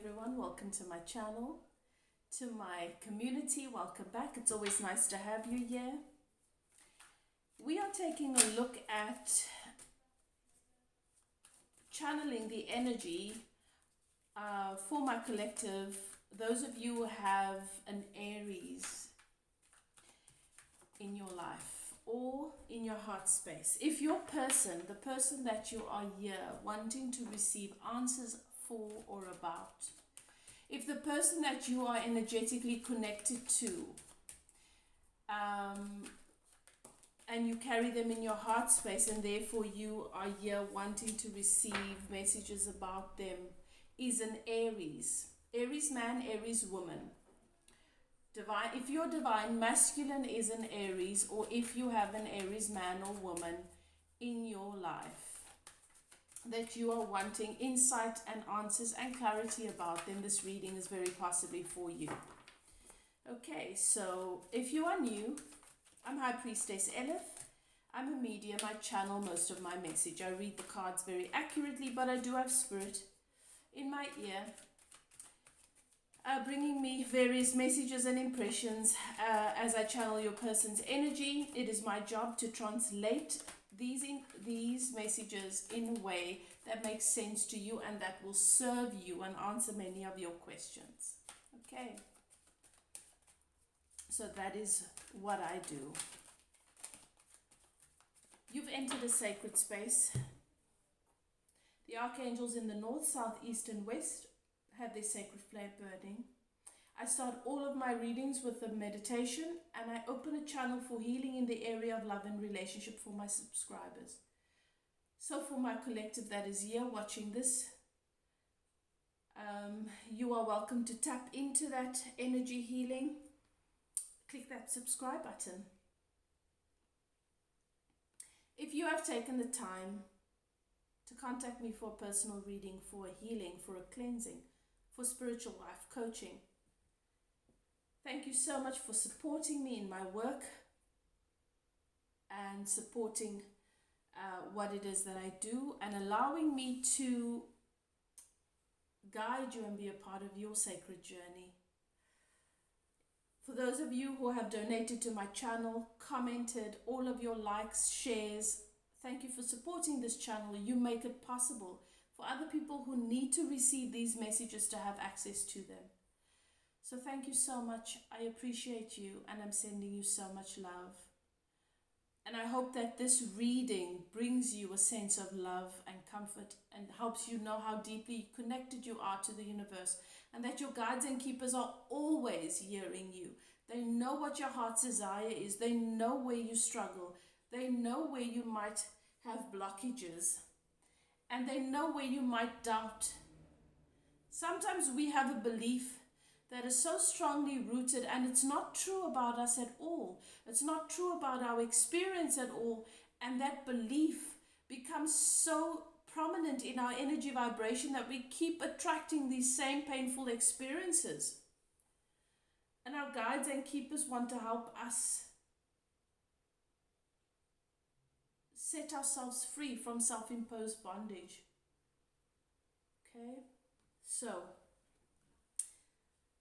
everyone, welcome to my channel, to my community, welcome back. It's always nice to have you here. We are taking a look at channeling the energy for my collective, those of you who have an Aries in your life or in your heart space. If your person, the person that you are here wanting to receive answers for or about, if the person that you are energetically connected to and you carry them in your heart space and therefore you are here wanting to receive messages about them, is an Aries man, Aries woman. Divine, if your divine masculine is an Aries, or if you have an Aries man or woman in your life that you are wanting insight and answers and clarity about, then this reading is very possibly for you. Okay, so if you are new, I'm High Priestess Elif. I'm a medium. I channel most of my message. I read the cards very accurately, but I do have spirit in my ear, bringing me various messages and impressions as I channel your person's energy. It is my job to translate these messages in a way that makes sense to you and that will serve you and answer many of your questions. Okay, so that is what I do. You've entered a sacred space. The archangels in the north, south, east and west have their sacred flame burning. I start all of my readings with a meditation, and I open a channel for healing in the area of love and relationship for my subscribers. So for my collective that is here watching this, you are welcome to tap into that energy healing. Click that subscribe button. If you have taken the time to contact me for a personal reading, for a healing, for a cleansing, for spiritual life coaching, thank you so much for supporting me in my work and supporting what it is that I do and allowing me to guide you and be a part of your sacred journey. For those of you who have donated to my channel, commented, all of your likes, shares, thank you for supporting this channel. You make it possible for other people who need to receive these messages to have access to them. So thank you so much. I appreciate you and I'm sending you so much love. And I hope that this reading brings you a sense of love and comfort and helps you know how deeply connected you are to the universe, and that your guides and keepers are always hearing you. They know what your heart's desire is. They know where you struggle. They know where you might have blockages. And they know where you might doubt. Sometimes we have a belief that is so strongly rooted and it's not true about us at all. It's not true about our experience at all. And that belief becomes so prominent in our energy vibration that we keep attracting these same painful experiences. And our guides and keepers want to help us set ourselves free from self-imposed bondage. Okay, so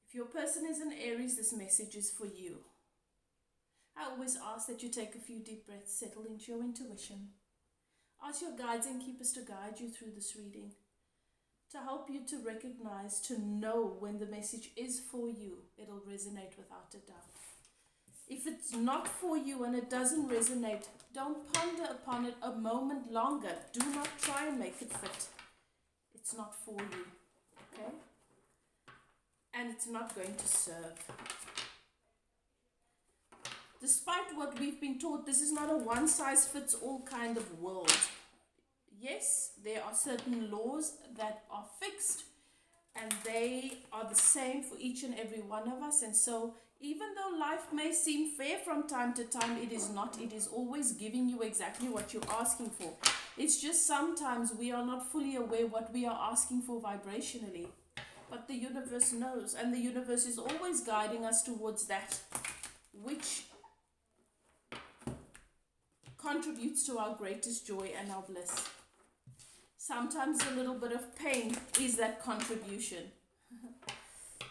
if your person is an Aries, this message is for you. I always ask that you take a few deep breaths, settle into your intuition. Ask your guides and keepers to guide you through this reading, to help you to recognize, to know when the message is for you. It'll resonate without a doubt. If it's not for you and it doesn't resonate, don't ponder upon it a moment longer. Do not try and make it fit. It's not for you, okay? And it's not going to serve. Despite what we've been taught, this is not a one-size-fits-all kind of world. Yes, there are certain laws that are fixed and they are the same for each and every one of us. And so even though life may seem fair from time to time, it is not. It is always giving you exactly what you're asking for. It's just sometimes we are not fully aware what we are asking for vibrationally. But the universe knows, and the universe is always guiding us towards that which contributes to our greatest joy and our bliss. Sometimes a little bit of pain is that contribution.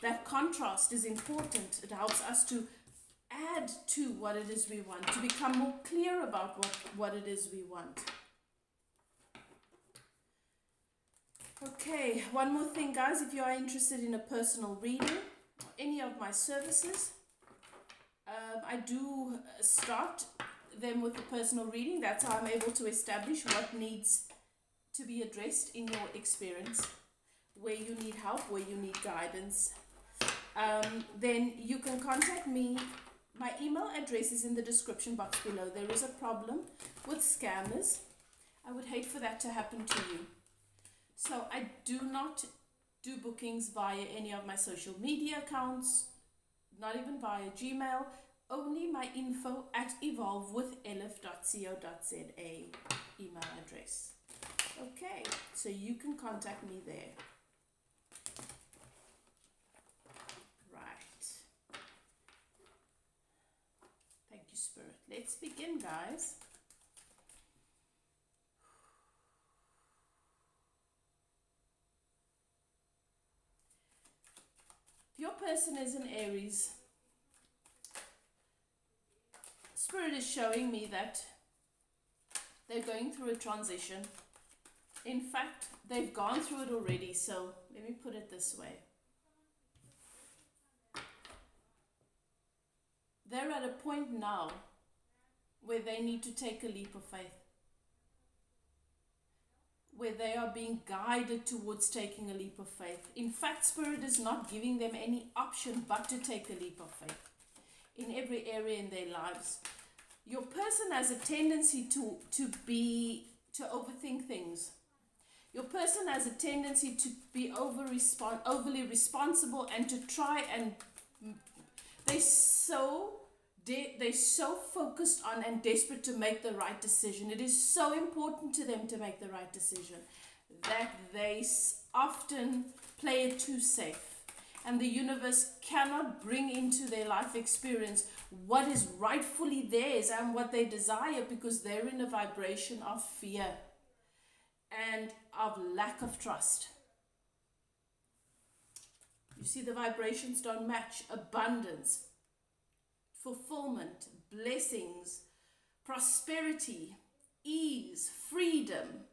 that contrast is important. It helps us to add to what it is we want, to become more clear about what it is we want. Okay, one more thing, guys. If you are interested in a personal reading or any of my services, I do start them with a personal reading. That's how I'm able to establish what needs to be addressed in your experience, where you need help, where you need guidance. Then you can contact me. My email address is in the description box below. There is a problem with scammers. I would hate for that to happen to you. So I do not do bookings via any of my social media accounts, not even via Gmail, only my info@evolvewithelif.co.za email address. Okay, so you can contact me there. Right. Thank you, Spirit. Let's begin, guys. If your person is an Aries, Spirit is showing me that they're going through a transition. In fact, they've gone through it already, so let me put it this way. They're at a point now where they need to take a leap of faith, where they are being guided towards taking a leap of faith. In fact, Spirit is not giving them any option but to take a leap of faith in every area in their lives. Your person has a tendency to overthink things. Your person has a tendency to be overly responsible and to try and they're so focused on and desperate to make the right decision. It is so important to them to make the right decision that they often play it too safe. And the universe cannot bring into their life experience what is rightfully theirs and what they desire, because they're in a vibration of fear and of lack of trust. You see, the vibrations don't match abundance, fulfillment, blessings, prosperity, ease, freedom,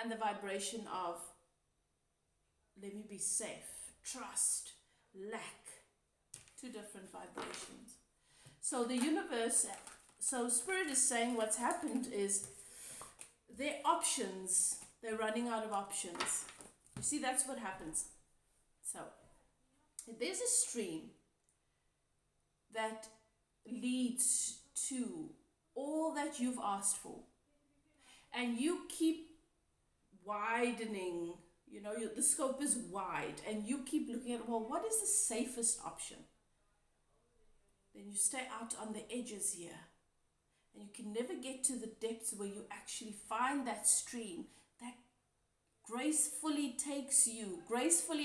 and the vibration of let me be safe, trust, lack. Two different vibrations. So the universe, so Spirit is saying what's happened is their options, they're running out of options. You see, that's what happens. So there's a stream that leads to all that you've asked for, and you keep widening, the scope is wide, and you keep looking at, well, what is the safest option? Then you stay out on the edges here, and you can never get to the depths where you actually find that stream that gracefully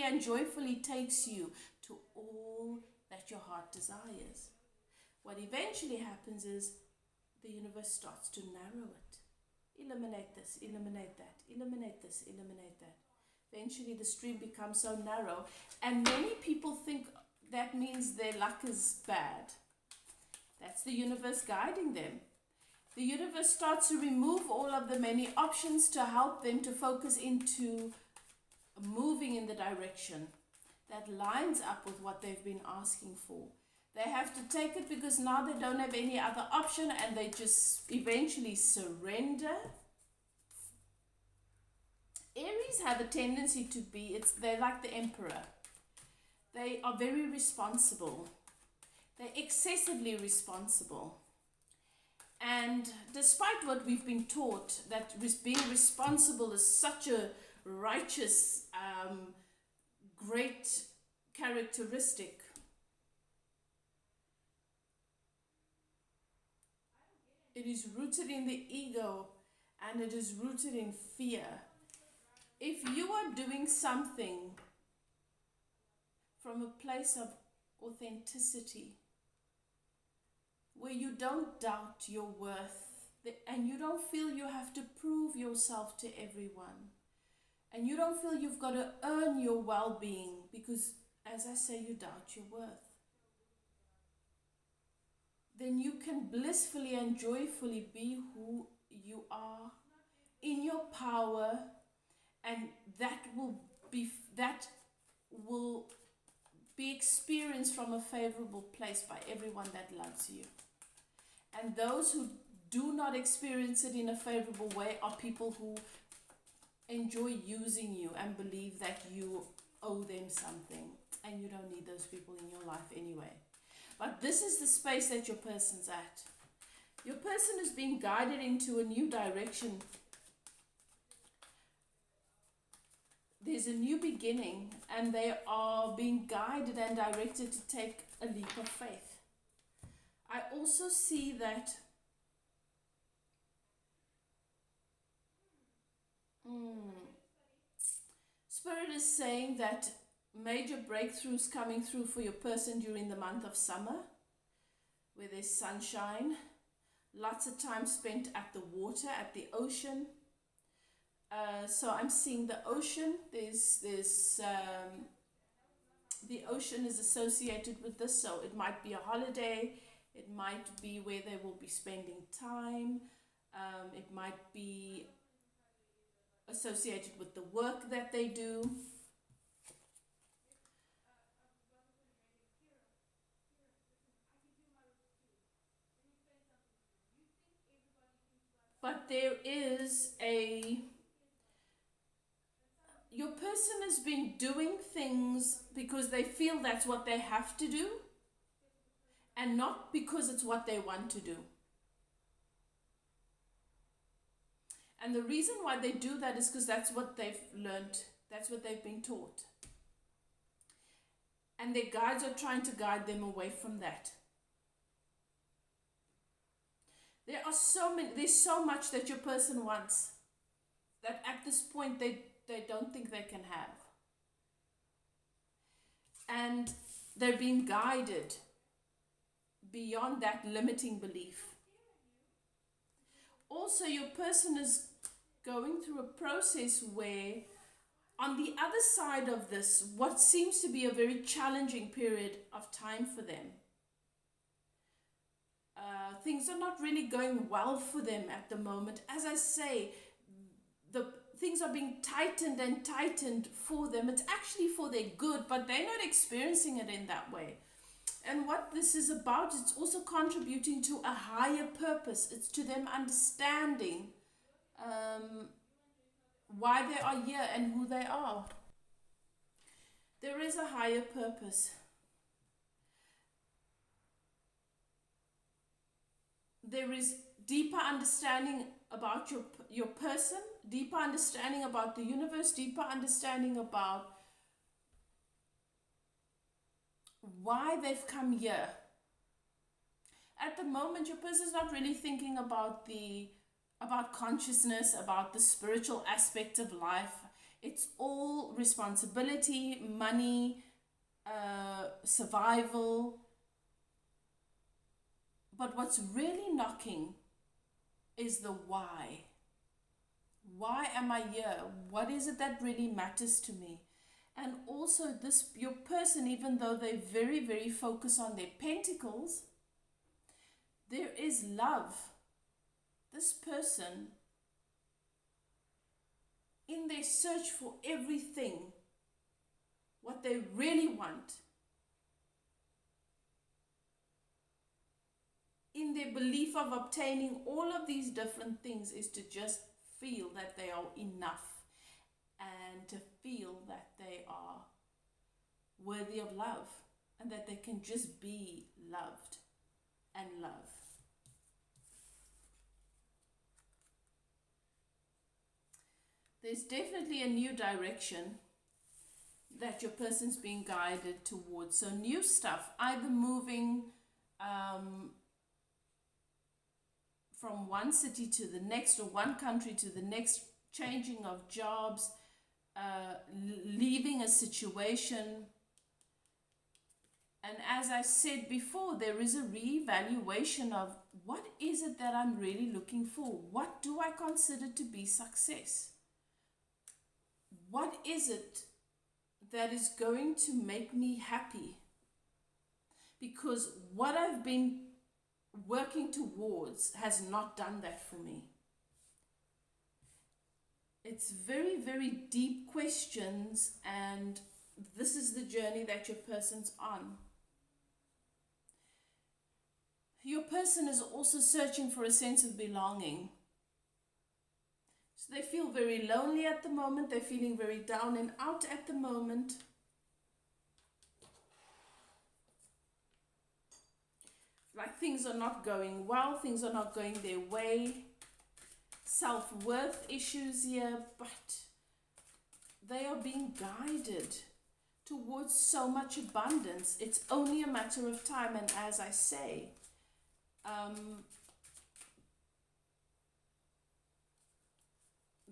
and joyfully takes you to all that your heart desires. What eventually happens is the universe starts to narrow it. Eliminate this, eliminate that, eliminate this, eliminate that. Eventually the stream becomes so narrow, and many people think that means their luck is bad. That's the universe guiding them. The universe starts to remove all of the many options to help them to focus into moving in the direction that lines up with what they've been asking for. They have to take it because now they don't have any other option, and they just eventually surrender. Aries have a tendency to be, they're like the emperor. They are very responsible. They're excessively responsible. And despite what we've been taught, that being responsible is such a righteous, great characteristic, it is rooted in the ego, and it is rooted in fear. If you are doing something from a place of authenticity, where you don't doubt your worth, and you don't feel you have to prove yourself to everyone, and you don't feel you've got to earn your well-being, because as I say, you doubt your worth, then you can blissfully and joyfully be who you are in your power, and that will be experienced from a favorable place by everyone that loves you. And those who do not experience it in a favorable way are people who enjoy using you and believe that you owe them something, and you don't need those people in your life anyway. But this is the space that your person's at. Your person is being guided into a new direction. There's a new beginning, and they are being guided and directed to take a leap of faith. I also see that Spirit is saying that major breakthroughs coming through for your person during the month of summer, where there's sunshine, lots of time spent at the water, at the ocean. So I'm seeing the ocean. The ocean is associated with this, so it might be a holiday. It might be where they will be spending time. It might be associated with the work that they do. But your person has been doing things because they feel that's what they have to do, and not because it's what they want to do. And the reason why they do that is because that's what they've learned, that's what they've been taught. And their guides are trying to guide them away from that. There's so much that your person wants that at this point they don't think they can have. And they're being guided beyond that limiting belief. Also, your person is going through a process where, on the other side of this, what seems to be a very challenging period of time for them, things are not really going well for them at the moment. As I say, the things are being tightened and tightened for them. It's actually for their good, but they're not experiencing it in that way. And what this is about, it's also contributing to a higher purpose. It's to them understanding why they are here and who they are. There is a higher purpose. There is deeper understanding about your person, deeper understanding about the universe, deeper understanding about why they've come here. At the moment, your person is not really thinking about consciousness, about the spiritual aspect of life. It's all responsibility, money, survival. But what's really knocking is the why. Why am I here? What is it that really matters to me? And also your person, even though they very, very focus on their pentacles, there is love. This person, in their search for everything, what they really want, in their belief of obtaining all of these different things, is to just feel that they are enough and to feel that they are worthy of love and that they can just be loved and love. There's definitely a new direction that your person's being guided towards. So new stuff, either moving from one city to the next, or one country to the next, changing of jobs, leaving a situation. And as I said before, there is a reevaluation of what is it that I'm really looking for? What do I consider to be success? What is it that is going to make me happy, because what I've been working towards has not done that for me. It's very, very deep questions, and this is the journey that your person's on. Your person is also searching for a sense of belonging. So they feel very lonely at the moment. They're feeling very down and out at the moment. Like things are not going well, things are not going their way. Self-worth issues here, but they are being guided towards so much abundance. It's only a matter of time, and as I say,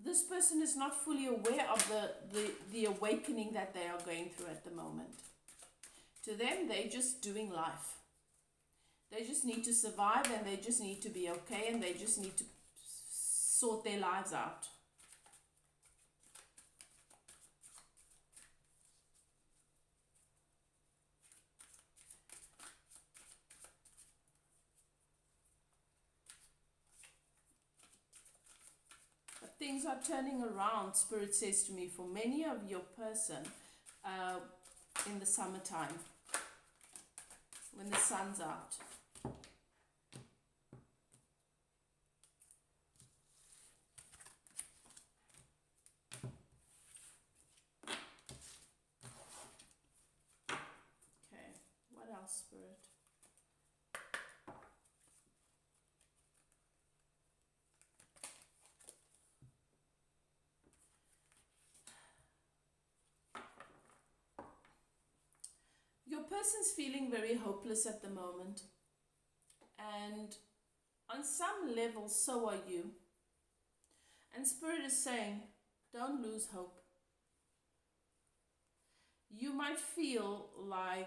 this person is not fully aware of the awakening that they are going through at the moment. To them, they're just doing life. They just need to survive, and they just need to be okay, and they just need to sort their lives out. But things are turning around, Spirit says to me, for many of your person in the summertime, when the sun's out. What else, Spirit? Your person's feeling very hopeless at the moment. And on some level, so are you. And Spirit is saying, don't lose hope. You might feel like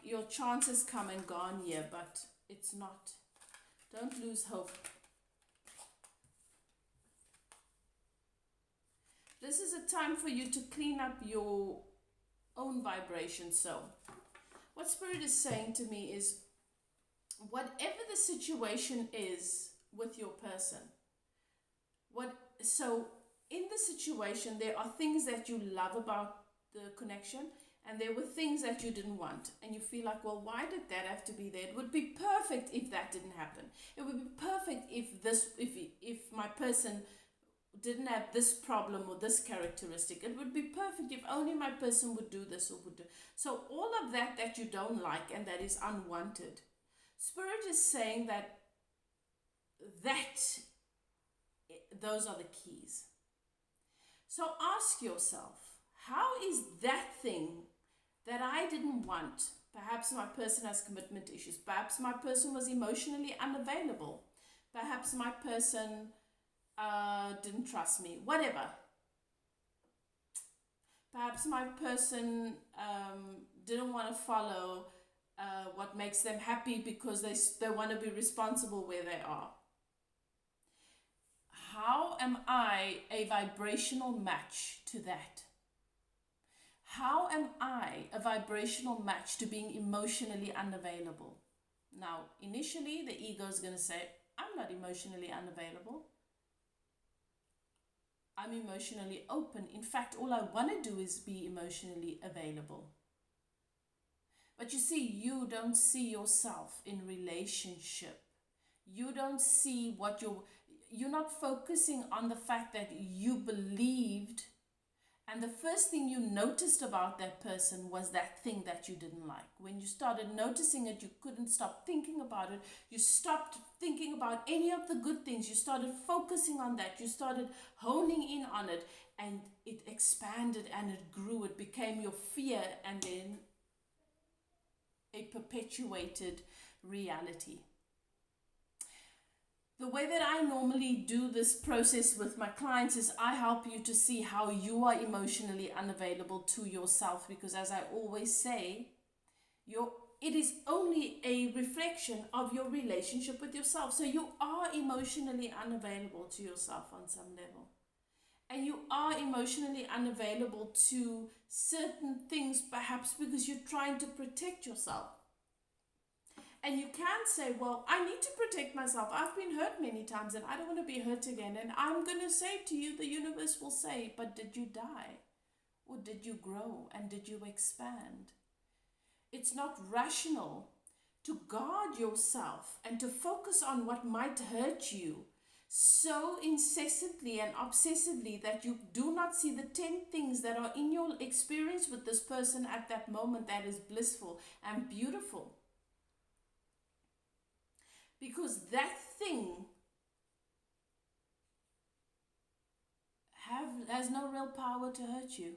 your chance has come and gone here, but it's not. Don't lose hope. This is a time for you to clean up your own vibration. So, what Spirit is saying to me is, whatever the situation is with your person, so in the situation, there are things that you love about the connection, and there were things that you didn't want, and you feel like, well, why did that have to be there? It would be perfect if that didn't happen. It would be perfect if my person didn't have this problem or this characteristic. It would be perfect if only my person would do this or would do. So all of that you don't like and that is unwanted, Spirit is saying that those are the keys. So ask yourself, how is that thing that I didn't want? Perhaps my person has commitment issues. Perhaps my person was emotionally unavailable. Perhaps my person didn't trust me. Whatever. Perhaps my person didn't want to follow what makes them happy because they want to be responsible where they are. How am I a vibrational match to that? How am I a vibrational match to being emotionally unavailable? Now, initially, the ego is going to say, I'm not emotionally unavailable. I'm emotionally open. In fact, all I want to do is be emotionally available. But you see, you don't see yourself in relationship. You don't see you're not focusing on the fact that you believed, and the first thing you noticed about that person was that thing that you didn't like. When you started noticing it, you couldn't stop thinking about it. You stopped thinking about any of the good things. You started focusing on that. You started honing in on it, and it expanded and it grew. It became your fear, and then a perpetuated reality. The way that I normally do this process with my clients is I help you to see how you are emotionally unavailable to yourself, because as I always say, it is only a reflection of your relationship with yourself. So you are emotionally unavailable to yourself on some level. And you are emotionally unavailable to certain things, perhaps because you're trying to protect yourself. And you can say, well, I need to protect myself. I've been hurt many times and I don't want to be hurt again. And I'm going to say to you, the universe will say, but did you die? Or did you grow? And did you expand? It's not rational to guard yourself and to focus on what might hurt you so incessantly and obsessively that you do not see the 10 things that are in your experience with this person at that moment that is blissful and beautiful. Because that thing has no real power to hurt you.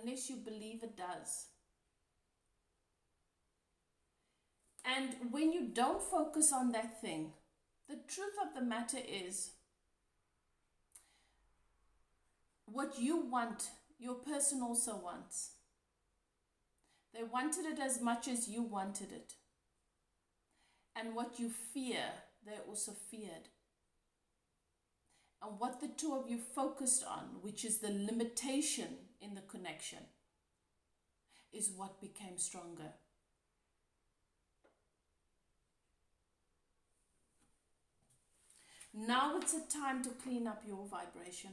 Unless you believe it does. And when you don't focus on that thing, the truth of the matter is, what you want, your person also wants. They wanted it as much as you wanted it. And what you fear, they also feared. And what the two of you focused on, which is the limitation in the connection, is what became stronger. Now it's a time to clean up your vibration.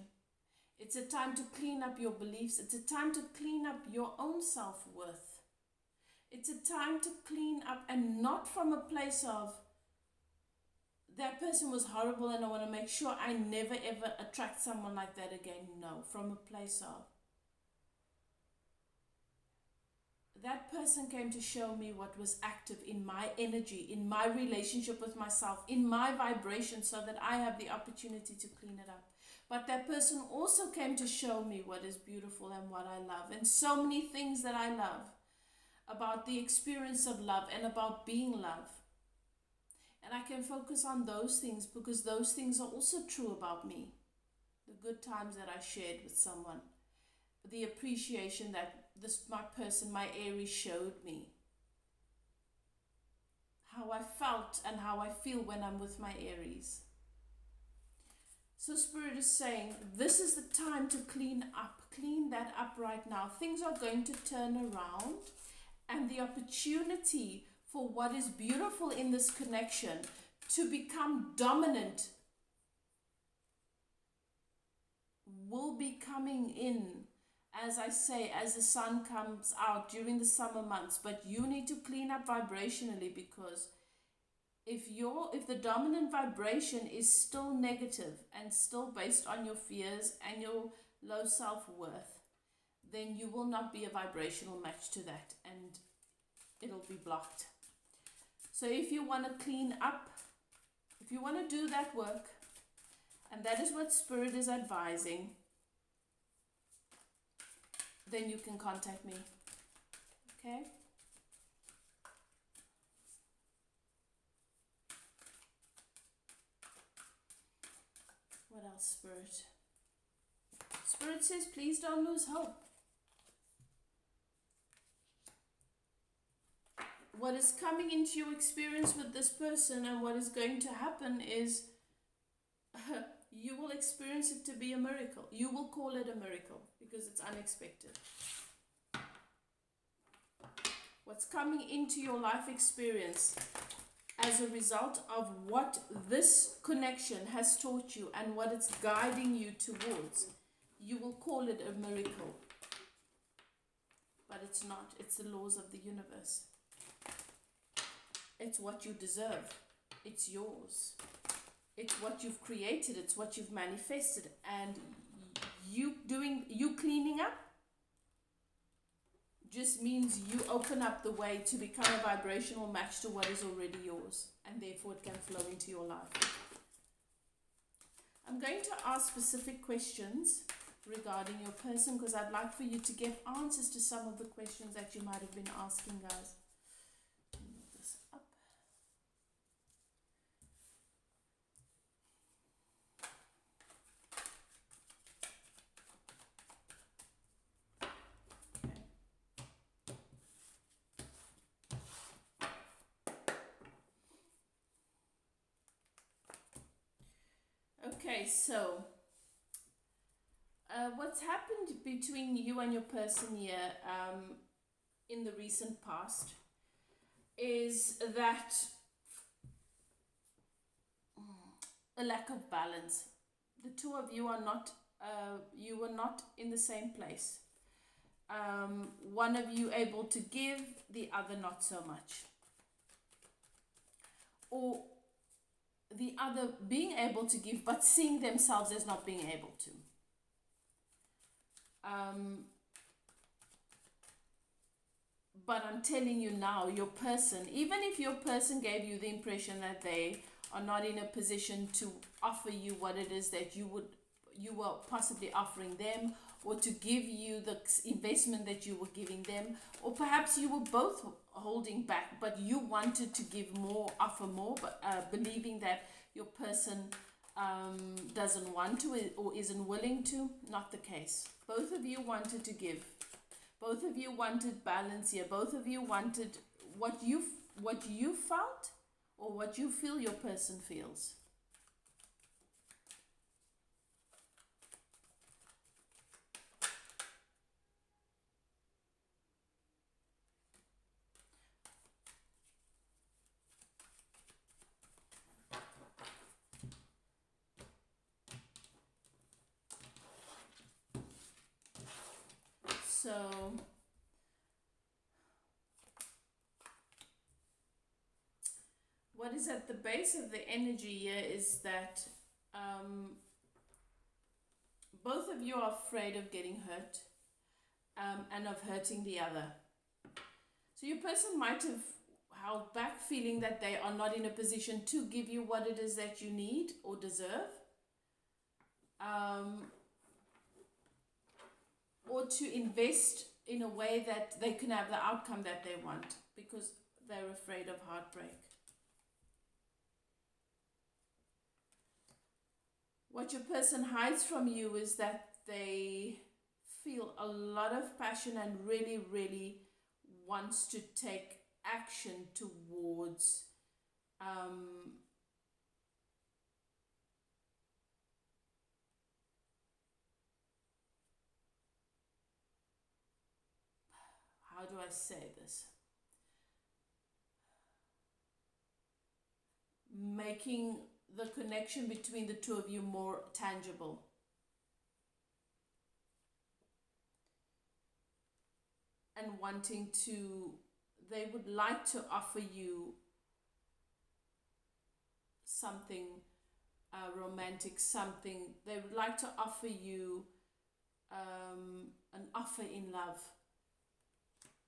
It's a time to clean up your beliefs. It's a time to clean up your own self-worth. It's a time to clean up, and not from a place of, that person was horrible and I want to make sure I never ever attract someone like that again. No, from a place of, that person came to show me what was active in my energy, in my relationship with myself, in my vibration, so that I have the opportunity to clean it up. But that person also came to show me what is beautiful and what I love, and so many things that I love about the experience of love and about being love. And I can focus on those things because those things are also true about me. The good times that I shared with someone, the appreciation that my person, my Aries, showed me. How I felt and how I feel when I'm with my Aries. So Spirit is saying, this is the time to clean up. Clean that up right now. Things are going to turn around, and the opportunity for what is beautiful in this connection to become dominant will be coming in, as I say, as the sun comes out during the summer months. But you need to clean up vibrationally, because if the dominant vibration is still negative and still based on your fears and your low self-worth, then you will not be a vibrational match to that, and it'll be blocked. So if you want to clean up, if you want to do that work, and that is what Spirit is advising, then you can contact me. Okay? What else, Spirit? Spirit says, please don't lose hope. What is coming into your experience with this person and what is going to happen is you will experience it to be a miracle. You will call it a miracle because it's unexpected. What's coming into your life experience as a result of what this connection has taught you and what it's guiding you towards, you will call it a miracle. But it's not. It's the laws of the universe. It's what you deserve. It's yours. It's what you've created. It's what you've manifested. And you cleaning up just means you open up the way to become a vibrational match to what is already yours. And therefore it can flow into your life. I'm going to ask specific questions regarding your person because I'd like for you to give answers to some of the questions that you might have been asking, guys. Move this up. Okay, so what's happened between you and your person here in the recent past is that a lack of balance. The two of you are not, you were not in the same place. One of you able to give, the other not so much. Or the other being able to give, but seeing themselves as not being able to. But I'm telling you now, your person, even if your person gave you the impression that they are not in a position to offer you what it is that you were possibly offering them, or to give you the investment that you were giving them, or perhaps you were both holding back, but you wanted to give more, offer more, but believing that your person doesn't want to or isn't willing to. Not the case. Both of you wanted to give. Both of you wanted balance here. Both of you wanted what you felt or what you feel your person feels. So what is at the base of the energy here is that both of you are afraid of getting hurt and of hurting the other. So your person might have held back, feeling that they are not in a position to give you what it is that you need or deserve. Or to invest in a way that they can have the outcome that they want, because they're afraid of heartbreak. What your person hides from you is that they feel a lot of passion and really, really wants to take action towards how do I say this? Making the connection between the two of you more tangible. And wanting to, they would like to offer you something romantic, something, they would like to offer you an offer in love. Okay.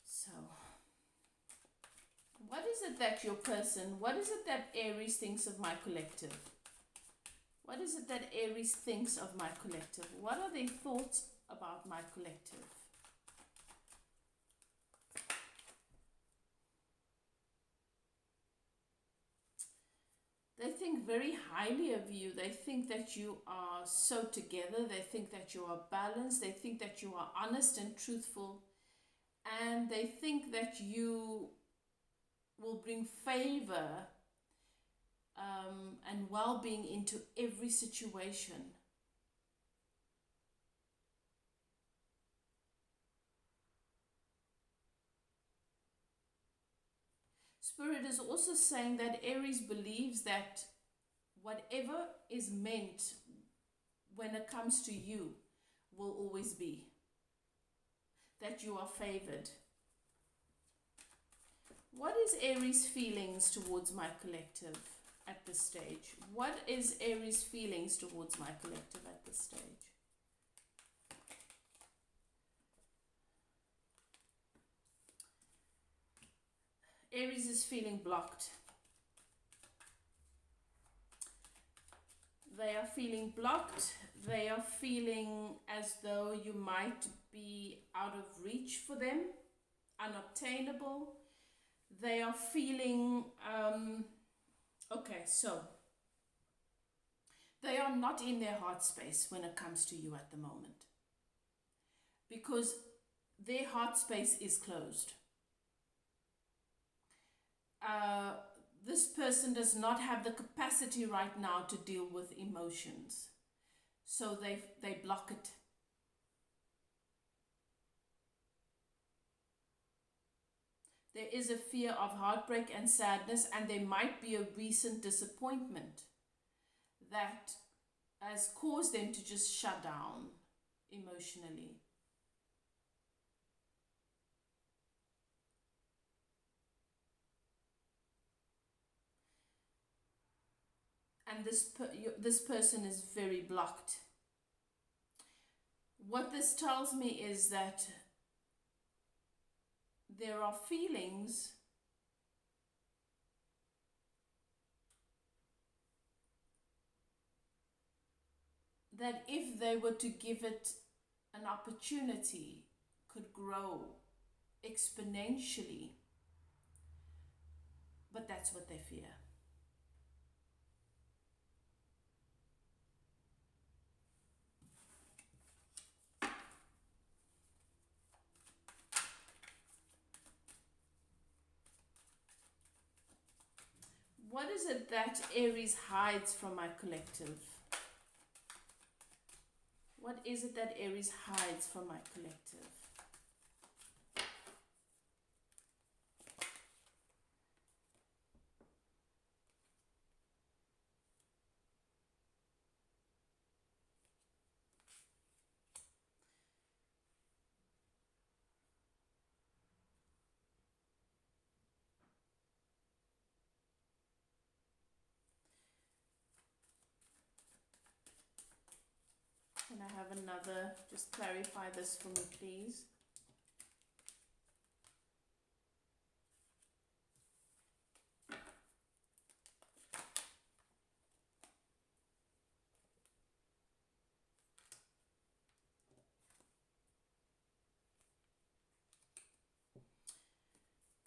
So, what is it that your person, what is it that Aries thinks of my collective? What is it that Aries thinks of my collective? What are their thoughts about my collective? They think very highly of you. They think that you are so together. They think that you are balanced. They think that you are honest and truthful. And they think that you will bring favor and well-being into every situation. Spirit is also saying that Aries believes that whatever is meant when it comes to you will always be. That you are favored. What is Aries' feelings towards my collective at this stage? What is Aries' feelings towards my collective at this stage? Aries is feeling blocked. They are feeling blocked. They are feeling as though you might be out of reach for them, unobtainable. They are feeling, okay, so they are not in their heart space when it comes to you at the moment. Because their heart space is closed. This person does not have the capacity right now to deal with emotions. So they block it. There is a fear of heartbreak and sadness, and there might be a recent disappointment that has caused them to just shut down emotionally. And this person is very blocked. What this tells me is that there are feelings that, if they were to give it an opportunity, could grow exponentially. But that's what they fear. What is it that Aries hides from my collective? What is it that Aries hides from my collective? Can I have another, just clarify this for me, please?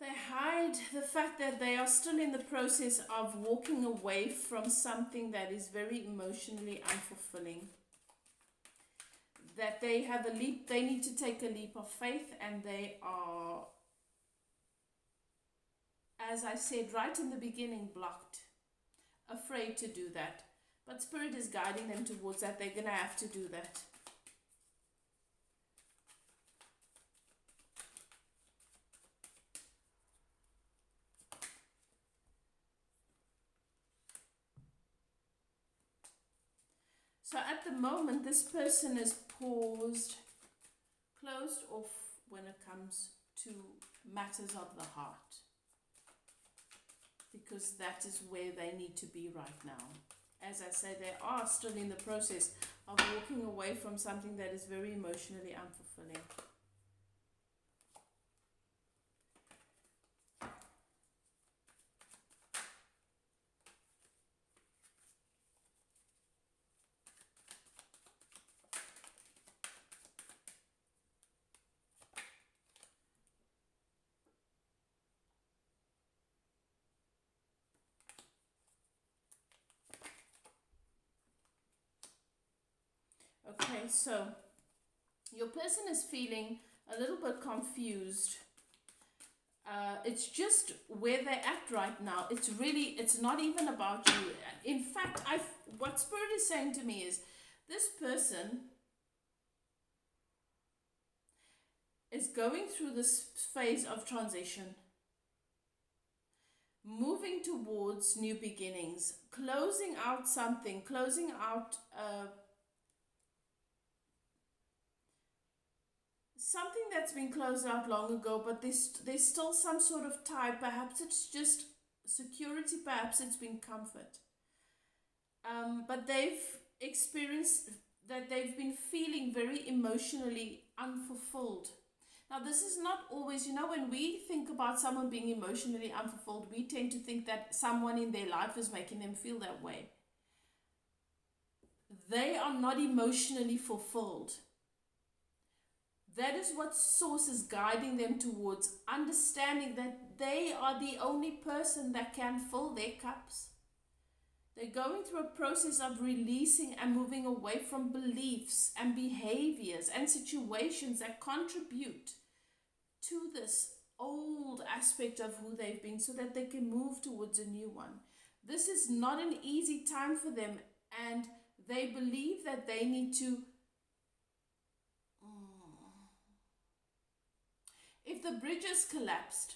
They hide the fact that they are still in the process of walking away from something that is very emotionally unfulfilling. That they have a leap, they need to take a leap of faith, and they are, as I said right in the beginning, blocked, afraid to do that. But Spirit is guiding them towards that. They're going to have to do that. So at the moment, this person is paused, closed off when it comes to matters of the heart, because that is where they need to be right now. As I say, they are still in the process of walking away from something that is very emotionally unfulfilling. Okay, so your person is feeling a little bit confused. It's just where they're at right now. It's not even about you. In fact, what Spirit is saying to me is, this person is going through this phase of transition, moving towards new beginnings, closing out something, closing out something that's been closed out long ago, but there's still some sort of tie. Perhaps it's just security, perhaps it's been comfort. But they've experienced that they've been feeling very emotionally unfulfilled. Now, this is not always, when we think about someone being emotionally unfulfilled, we tend to think that someone in their life is making them feel that way. They are not emotionally fulfilled. That is what Source is guiding them towards, understanding that they are the only person that can fill their cups. They're going through a process of releasing and moving away from beliefs and behaviors and situations that contribute to this old aspect of who they've been so that they can move towards a new one. This is not an easy time for them, and they believe that they need to. If the bridge is collapsed,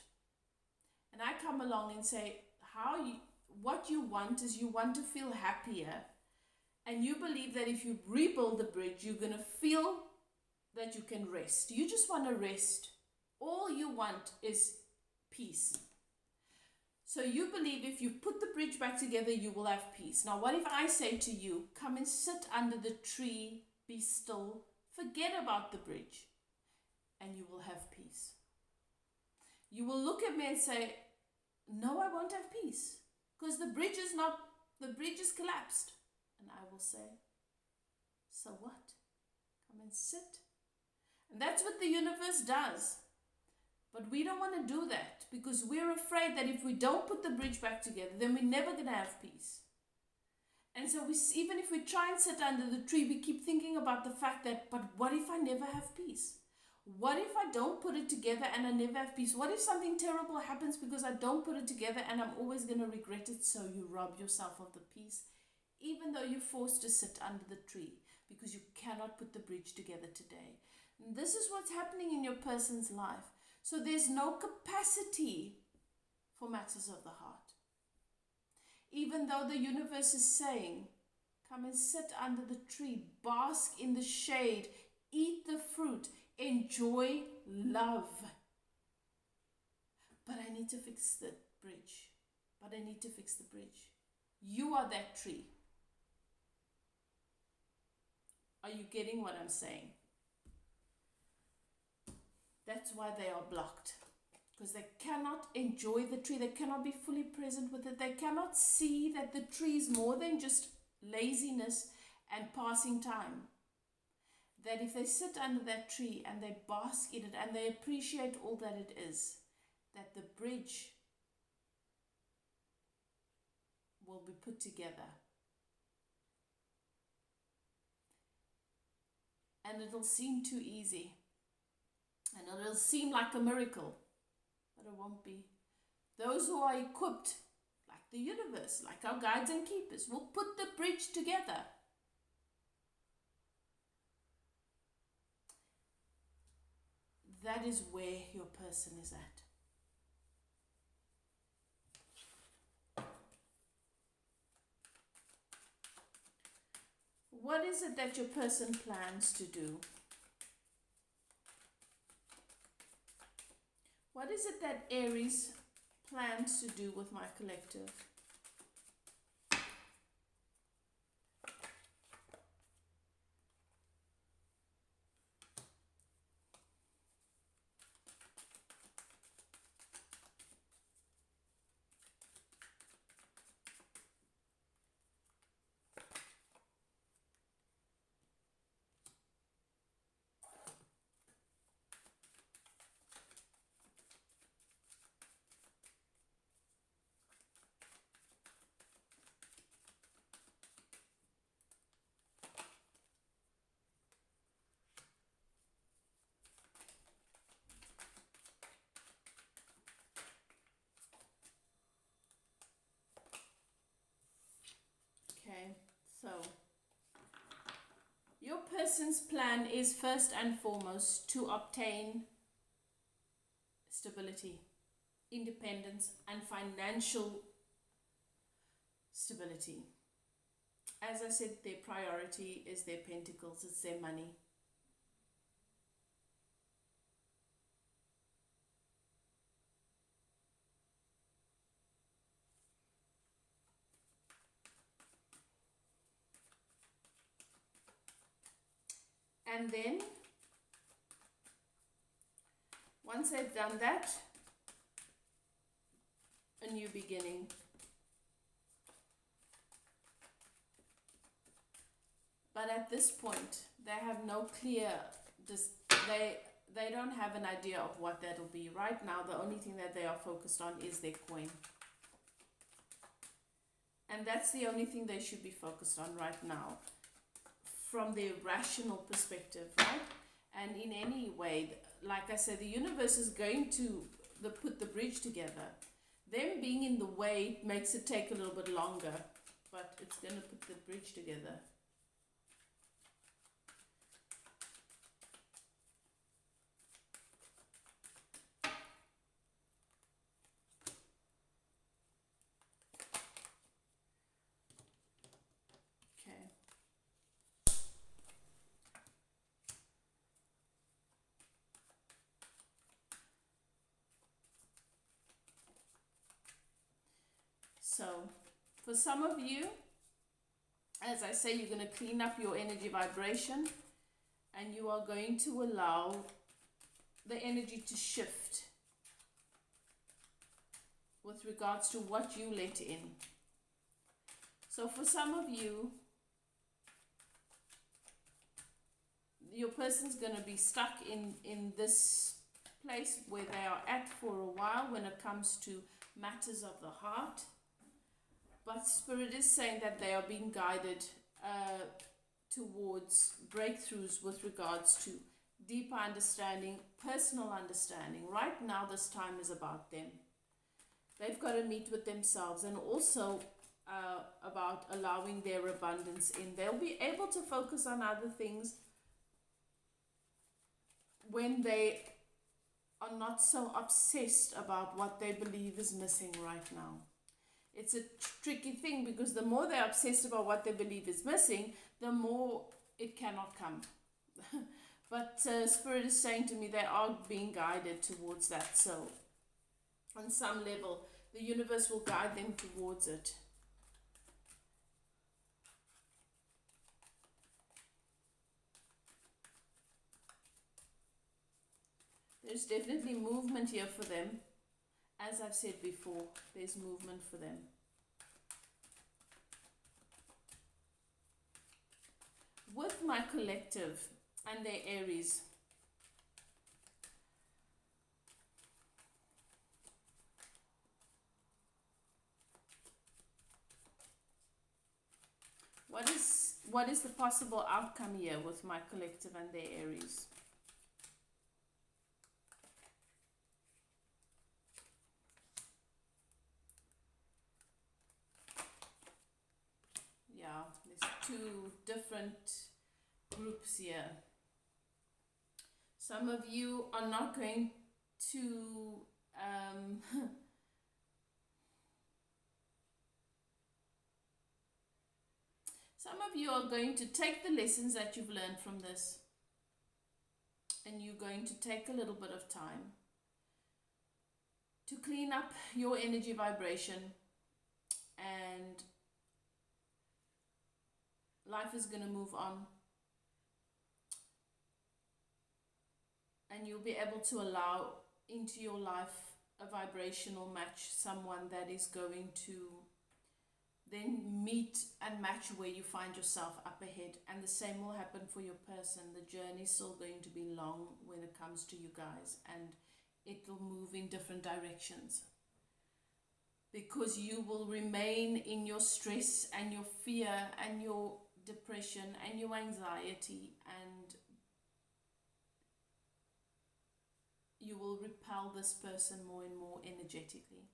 and I come along and say, what you want is you want to feel happier, and you believe that if you rebuild the bridge, you're going to feel that you can rest. You just want to rest. All you want is peace. So you believe if you put the bridge back together, you will have peace. Now, what if I say to you, come and sit under the tree, be still, forget about the bridge, and you will have peace? You will look at me and say, no, I won't have peace because the bridge is collapsed. And I will say, so what? Come and sit. And that's what the universe does. But we don't want to do that because we're afraid that if we don't put the bridge back together, then we're never going to have peace. And so even if we try and sit under the tree, we keep thinking about the fact that, but what if I never have peace? What if I don't put it together and I never have peace? What if something terrible happens because I don't put it together and I'm always going to regret it? So you rob yourself of the peace, even though you're forced to sit under the tree because you cannot put the bridge together today. And this is what's happening in your person's life. So there's no capacity for matters of the heart. Even though the universe is saying, come and sit under the tree, bask in the shade, eat the fruit, enjoy love. But I need to fix the bridge. But I need to fix the bridge. You are that tree. Are you getting what I'm saying? That's why they are blocked. Because they cannot enjoy the tree. They cannot be fully present with it. They cannot see that the tree is more than just laziness and passing time. That if they sit under that tree and they bask in it and they appreciate all that it is, that the bridge will be put together. And it'll seem too easy. And it'll seem like a miracle, but it won't be. Those who are equipped, like the universe, like our guides and keepers, will put the bridge together. That is where your person is at. What is it that your person plans to do? What is it that Aries plans to do with my collective? Okay, so your person's plan is first and foremost to obtain stability, independence, and financial stability. As I said, their priority is their pentacles, it's their money. And then, once they've done that, a new beginning. But at this point, they have no clear, they don't have an idea of what that'll be. Right now, the only thing that they are focused on is their coin. And that's the only thing they should be focused on right now, from their rational perspective, right? And in any way, like I said, the universe is going to put the bridge together. Them being in the way makes it take a little bit longer, but it's going to put the bridge together. Okay. So, for some of you, as I say, you're going to clean up your energy vibration, and you are going to allow the energy to shift with regards to what you let in. So for some of you, your person's going to be stuck in this place where they are at for a while when it comes to matters of the heart. But Spirit is saying that they are being guided towards breakthroughs with regards to deeper understanding, personal understanding. Right now, this time is about them. They've got to meet with themselves, and also about allowing their abundance in. They'll be able to focus on other things when they are not so obsessed about what they believe is missing right now. It's a tricky thing, because the more they're obsessed about what they believe is missing, the more it cannot come. But Spirit is saying to me they are being guided towards that. So on some level, the universe will guide them towards it. There's definitely movement here for them. As I've said before, there's movement for them. With my collective and their Aries, what is the possible outcome here with my collective and their Aries? Yeah, there's two different groups here. Some of you are not going to some of you are going to take the lessons that you've learned from this, and you're going to take a little bit of time to clean up your energy vibration, and life is going to move on, and you'll be able to allow into your life a vibrational match, someone that is going to then meet and match where you find yourself up ahead. And the same will happen for your person. The journey is still going to be long when it comes to you guys, and it will move in different directions, because you will remain in your stress and your fear and your depression and your anxiety, and you will repel this person more and more energetically.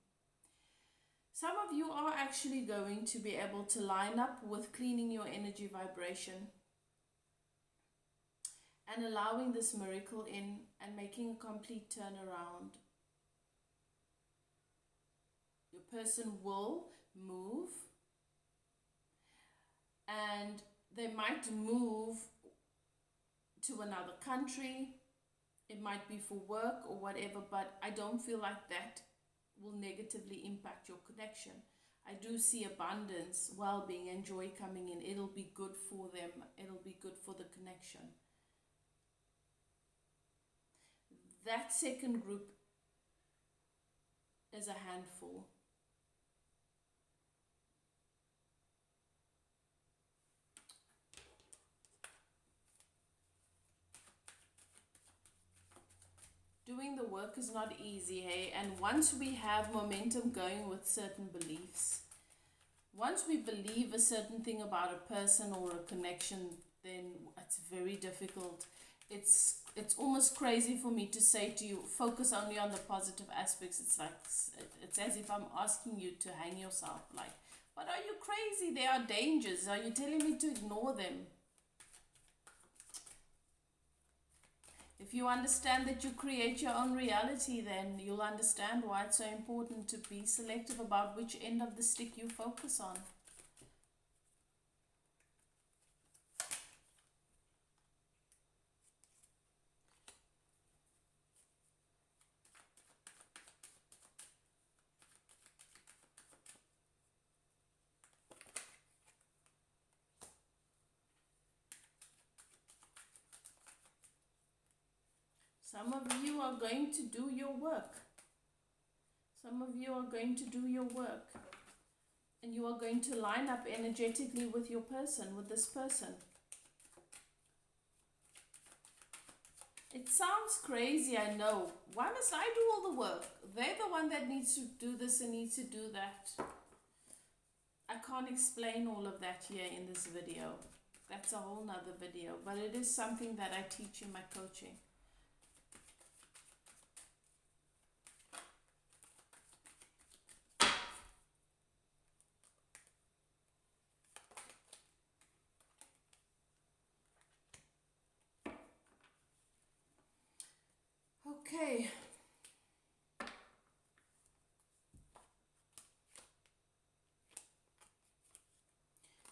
Some of you are actually going to be able to line up with cleaning your energy vibration and allowing this miracle in and making a complete turnaround. Your person will move, and they might move to another country. It might be for work or whatever, but I don't feel like that will negatively impact your connection. I do see abundance, well-being, and joy coming in. It'll be good for them. It'll be good for the connection. That second group is a handful. Doing the work is not easy, hey? And once we have momentum going with certain beliefs, once we believe a certain thing about a person or a connection, then it's very difficult. it's almost crazy for me to say to you, focus only on the positive aspects. It's like, it's as if I'm asking you to hang yourself. Like, but are you crazy? There are dangers. Are you telling me to ignore them? If you understand that you create your own reality, then you'll understand why it's so important to be selective about which end of the stick you focus on. Some of you are going to do your work. Some of you are going to do your work. And you are going to line up energetically with your person, with this person. It sounds crazy, I know. Why must I do all the work? They're the one that needs to do this and needs to do that. I can't explain all of that here in this video. That's a whole nother video. But it is something that I teach in my coaching. Okay.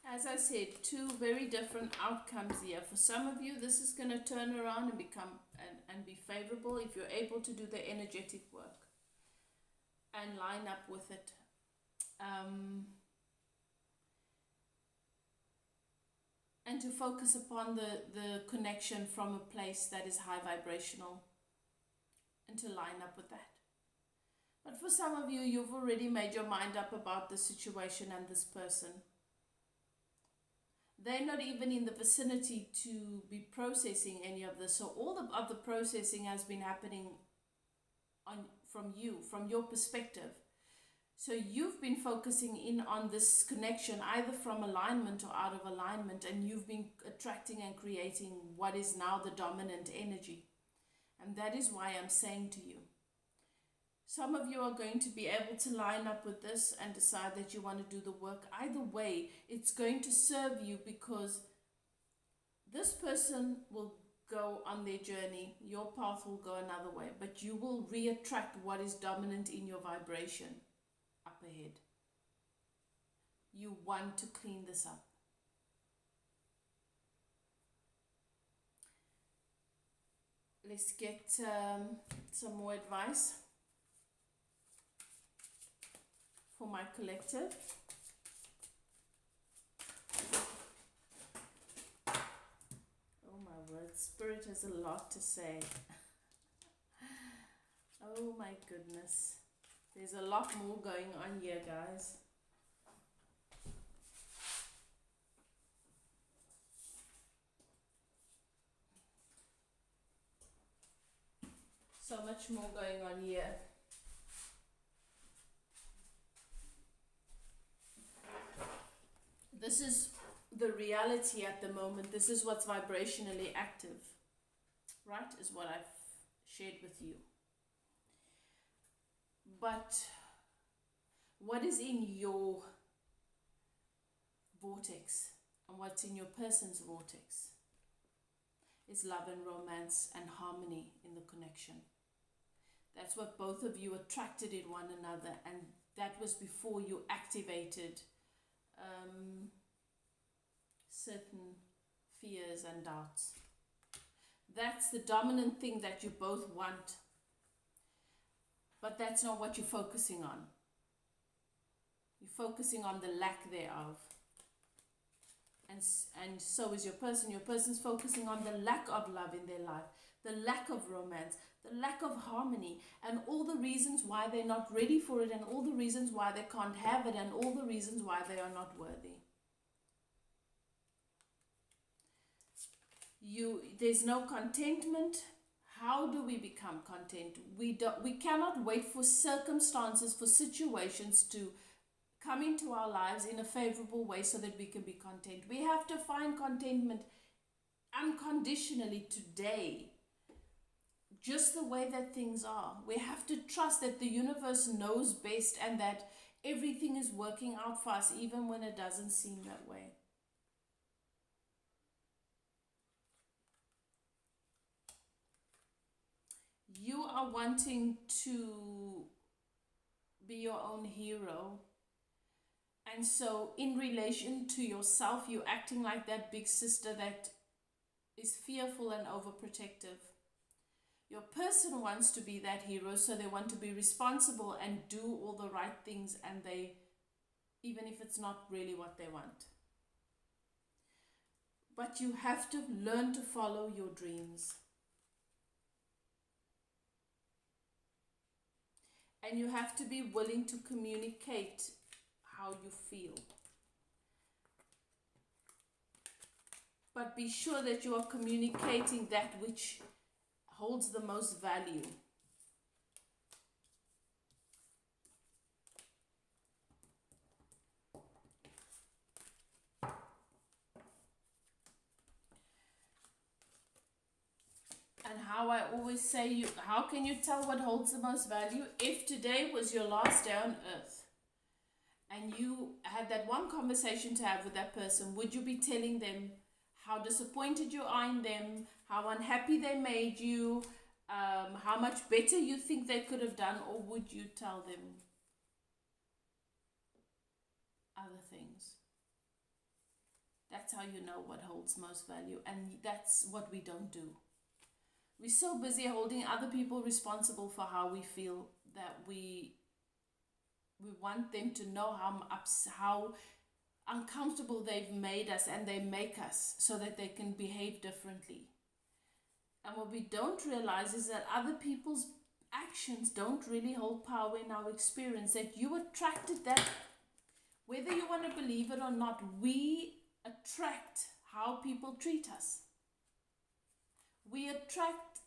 As I said, two very different outcomes here. For some of you, this is going to turn around and become and be favorable if you're able to do the energetic work and line up with it. And to focus upon the connection from a place that is high vibrational and to line up with that. But for some of you, you've already made your mind up about the situation and this person. They're not even in the vicinity to be processing any of this. So all of the processing has been happening from you, from your perspective. So you've been focusing in on this connection, either from alignment or out of alignment, and you've been attracting and creating what is now the dominant energy. And that is why I'm saying to you, some of you are going to be able to line up with this and decide that you want to do the work. Either way, it's going to serve you, because this person will go on their journey. Your path will go another way, but you will reattract what is dominant in your vibration up ahead. You want to clean this up. Let's get some more advice for my collective. Oh my word, Spirit has a lot to say. Oh my goodness. There's a lot more going on here, guys. So much more going on here. This is the reality at the moment. This is what's vibrationally active, right? Is what I've shared with you. But what is in your vortex and what's in your person's vortex is love and romance and harmony in the connection. That's what both of you attracted in one another, and that was before you activated certain fears and doubts. That's the dominant thing that you both want, but that's not what you're focusing on. You're focusing on the lack thereof, and so is your person. Your person's focusing on the lack of love in their life, the lack of romance, the lack of harmony, and all the reasons why they're not ready for it, and all the reasons why they can't have it, and all the reasons why they are not worthy. There's no contentment. How do we become content? We cannot wait for circumstances, for situations to come into our lives in a favorable way so that we can be content. We have to find contentment unconditionally today, just the way that things are. We have to trust that the universe knows best and that everything is working out for us, even when it doesn't seem that way. You are wanting to be your own hero. And so, in relation to yourself, you're acting like that big sister that is fearful and overprotective. Your person wants to be that hero, so they want to be responsible and do all the right things, and even if it's not really what they want. But you have to learn to follow your dreams. And you have to be willing to communicate how you feel. But be sure that you are communicating that which holds the most value. And how I always say, how can you tell what holds the most value? If today was your last day on earth and you had that one conversation to have with that person, would you be telling them how disappointed you are in them, how unhappy they made you, how much better you think they could have done, or would you tell them other things? That's how you know what holds most value, and that's what we don't do. We're so busy holding other people responsible for how we feel that we want them to know how uncomfortable they've made us, and they make us so that they can behave differently. And what we don't realize is that other people's actions don't really hold power in our experience, that you attracted that. Whether you want to believe it or not, we attract how people treat us. We attract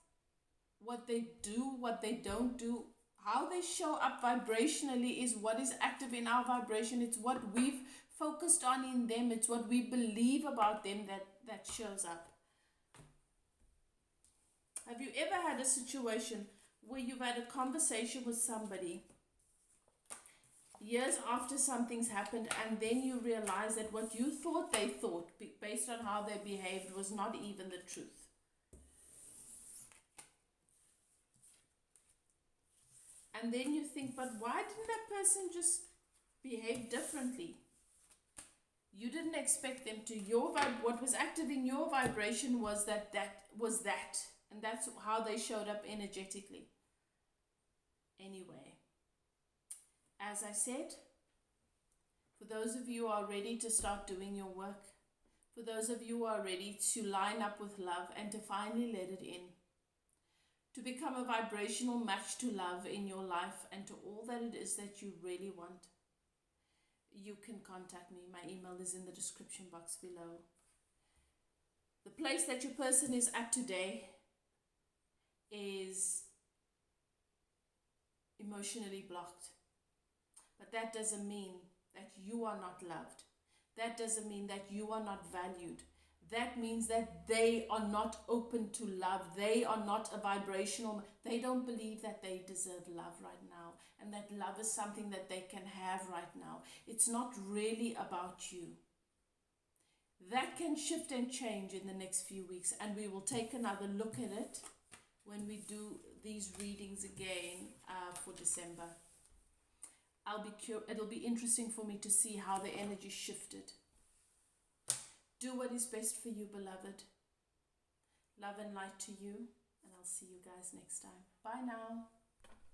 what they do, what they don't do. How they show up vibrationally is what is active in our vibration. It's what we've focused on in them. It's what we believe about them that shows up. Have you ever had a situation where you've had a conversation with somebody years after something's happened, and then you realize that what you thought they thought, based on how they behaved, was not even the truth? And then you think, but why didn't that person just behave differently? You didn't expect them to. What was active in your vibration was that was that. And that's how they showed up energetically. Anyway, as I said, for those of you who are ready to start doing your work, for those of you who are ready to line up with love and to finally let it in, to become a vibrational match to love in your life and to all that it is that you really want, you can contact me. My email is in the description box below. The place that your person is at today is emotionally blocked. But that doesn't mean that you are not loved. That doesn't mean that you are not valued. That means that they are not open to love. They are not a vibrational. They don't believe that they deserve love right now, and that love is something that they can have right now. It's not really about you. That can shift and change in the next few weeks, and we will take another look at it when we do these readings again for December. It'll be interesting for me to see how the energy shifted. Do what is best for you, beloved. Love and light to you, and I'll see you guys next time. Bye now.